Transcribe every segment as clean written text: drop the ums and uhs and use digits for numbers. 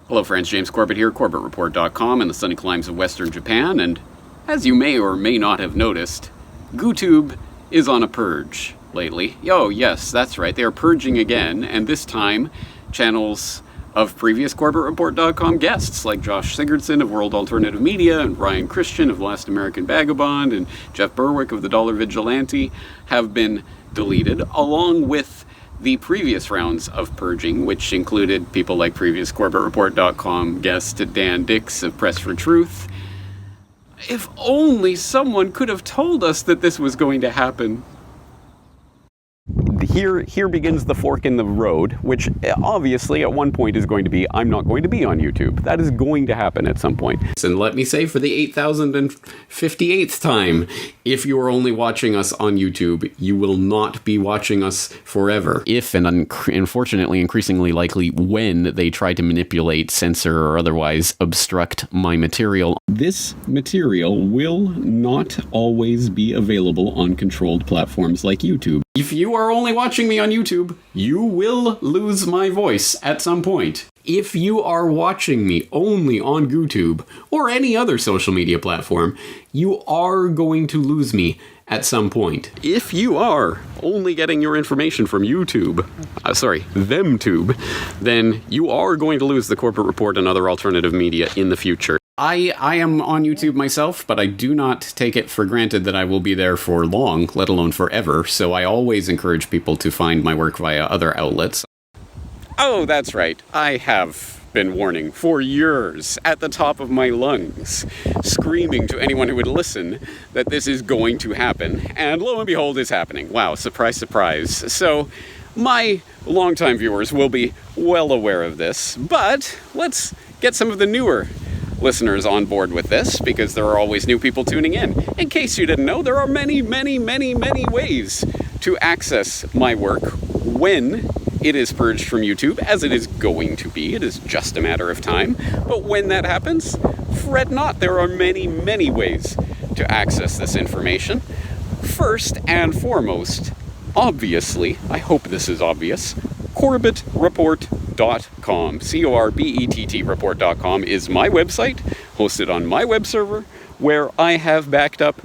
Hello friends, James Corbett here, CorbettReport.com in the sunny climes of Western Japan, and as you may or may not have noticed, YouTube is on a purge lately. Oh yes, that's right, they are purging again, and this time channels of previous CorbettReport.com guests like Josh Sigurdson of World Alternative Media and Ryan Christian of Last American Vagabond and Jeff Berwick of The Dollar Vigilante have been deleted, along with the previous rounds of purging, which included people like previous CorbettReport.com guest Dan Dix of Press for Truth. If only someone could have told us that this was going to happen. Here begins the fork in the road, which obviously at one point is going to be, I'm not going to be on YouTube. That is going to happen at some point. And let me say for the 8,058th time, if you are only watching us on YouTube, you will not be watching us forever. If, and unfortunately increasingly likely when, they try to manipulate, censor, or otherwise obstruct my material, this material will not always be available on controlled platforms like YouTube. If you are only watching me on YouTube, you will lose my voice at some point. If you are watching me only on YouTube or any other social media platform, you are going to lose me at some point. If you are only getting your information from YouTube, ThemTube, then you are going to lose the Corbett Report and other alternative media in the future. I am on YouTube myself, but I do not take it for granted that I will be there for long, let alone forever, so I always encourage people to find my work via other outlets. Oh, that's right. I have been warning for years at the top of my lungs, screaming to anyone who would listen that this is going to happen, and lo and behold, it's happening. Wow, surprise, surprise. So, my longtime viewers will be well aware of this, but let's get some of the newer listeners on board with this, because there are always new people tuning in. In case you didn't know, there are many, many, many, many ways to access my work when it is purged from YouTube, as it is going to be. It is just a matter of time. But when that happens, fret not. There are many, many ways to access this information. First and foremost, obviously, I hope this is obvious, CorbettReport.com. CORBETT report.com is my website, hosted on my web server, where I have backed up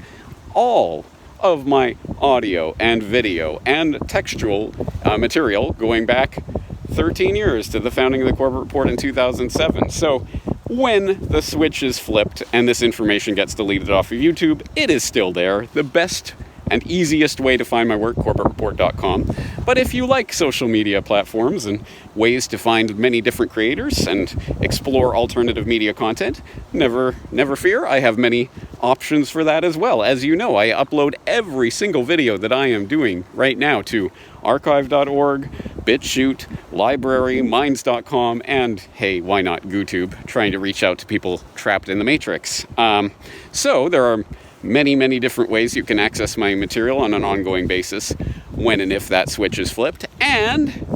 all of my audio and video and textual material going back 13 years to the founding of the Corbett Report in 2007. So when the switch is flipped and this information gets deleted off of YouTube, it is still there. The best and easiest way to find my work, CorbettReport.com. But if you like social media platforms and ways to find many different creators and explore alternative media content, never fear, I have many options for that as well. As you know, I upload every single video that I am doing right now to archive.org, BitChute, Library, Minds.com, and hey, why not GooTube, trying to reach out to people trapped in the Matrix. So there are many, many different ways you can access my material on an ongoing basis when and if that switch is flipped. And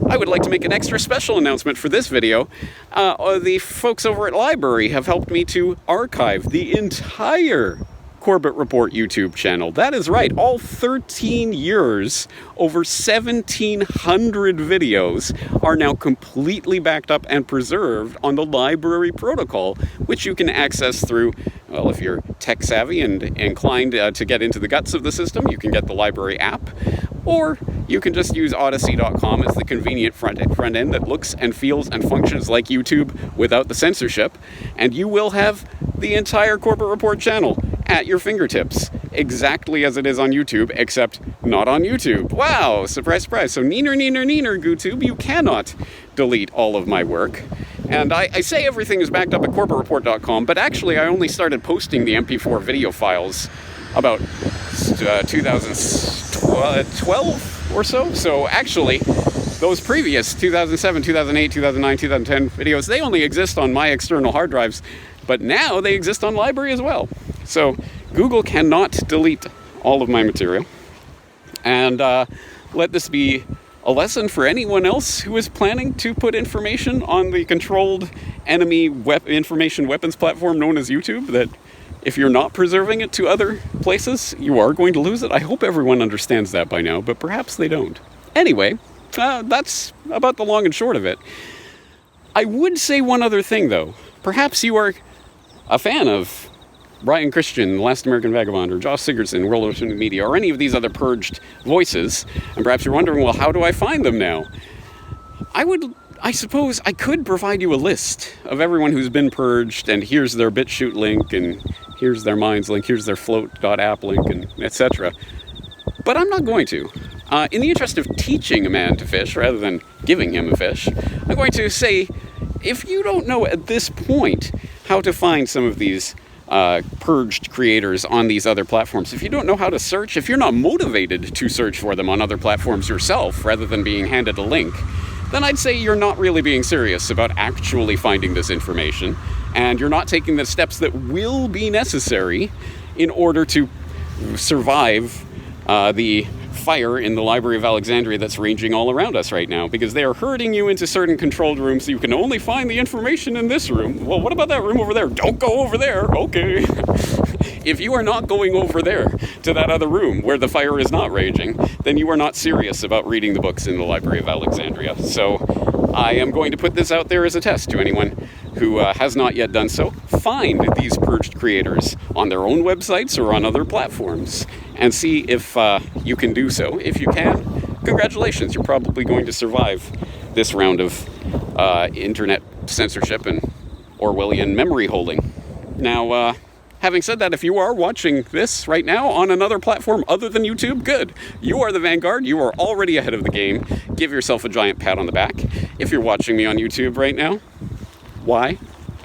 I would like to make an extra special announcement for this video. The folks over at Library have helped me to archive the entire Corbett Report YouTube channel. That is right, all 13 years, over 1,700 videos are now completely backed up and preserved on the Library protocol, which you can access through, well, if you're tech savvy and inclined to get into the guts of the system, you can get the Library app, or you can just use Odyssey.com as the convenient front end that looks and feels and functions like YouTube without the censorship, and you will have the entire Corbett Report channel at your fingertips, exactly as it is on YouTube, except not on YouTube. Wow, surprise, surprise. So neener, GooTube, you cannot delete all of my work. And I say everything is backed up at CorbettReport.com, but actually I only started posting the MP4 video files about 2012 or so. So actually, those previous 2007, 2008, 2009, 2010 videos, they only exist on my external hard drives, but now they exist on Library as well. So Google cannot delete all of my material. And let this be a lesson for anyone else who is planning to put information on the controlled enemy information weapons platform known as YouTube, that if you're not preserving it to other places, you are going to lose it. I hope everyone understands that by now, but perhaps they don't. Anyway, that's about the long and short of it. I would say one other thing, though. Perhaps you are a fan of Brian Christian, The Last American Vagabond, or Josh Sigurdson, World Ocean Media, or any of these other purged voices, and perhaps you're wondering, well, how do I find them now? I suppose I could provide you a list of everyone who's been purged, and here's their BitChute link, and here's their Minds link, here's their float.app link, and etc. But I'm not going to. In the interest of teaching a man to fish, rather than giving him a fish, I'm going to say, if you don't know at this point how to find some of these purged creators on these other platforms, if you don't know how to search, if you're not motivated to search for them on other platforms yourself, rather than being handed a link, then I'd say you're not really being serious about actually finding this information, and you're not taking the steps that will be necessary in order to survive the fire in the Library of Alexandria that's raging all around us right now, because they are herding you into certain controlled rooms so you can only find the information in this room. Well, what about that room over there? Don't go over there. Okay. If you are not going over there to that other room where the fire is not raging, then you are not serious about reading the books in the Library of Alexandria. So I am going to put this out there as a test to anyone who has not yet done so. Find these purged creators on their own websites or on other platforms and see if you can do so. If you can, congratulations, you're probably going to survive this round of internet censorship and Orwellian memory holding. Now, having said that, if you are watching this right now on another platform other than YouTube, good. You are the vanguard. You are already ahead of the game. Give yourself a giant pat on the back. If you're watching me on YouTube right now, why?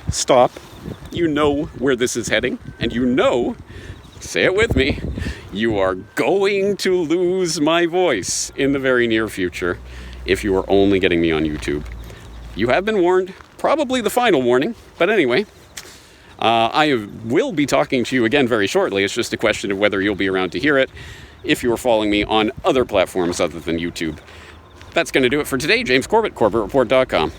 Stop. You know where this is heading, and you know, say it with me, you are going to lose my voice in the very near future if you are only getting me on YouTube. You have been warned, probably the final warning, but anyway, I will be talking to you again very shortly. It's just a question of whether you'll be around to hear it if you are following me on other platforms other than YouTube. That's going to do it for today. James Corbett, CorbettReport.com.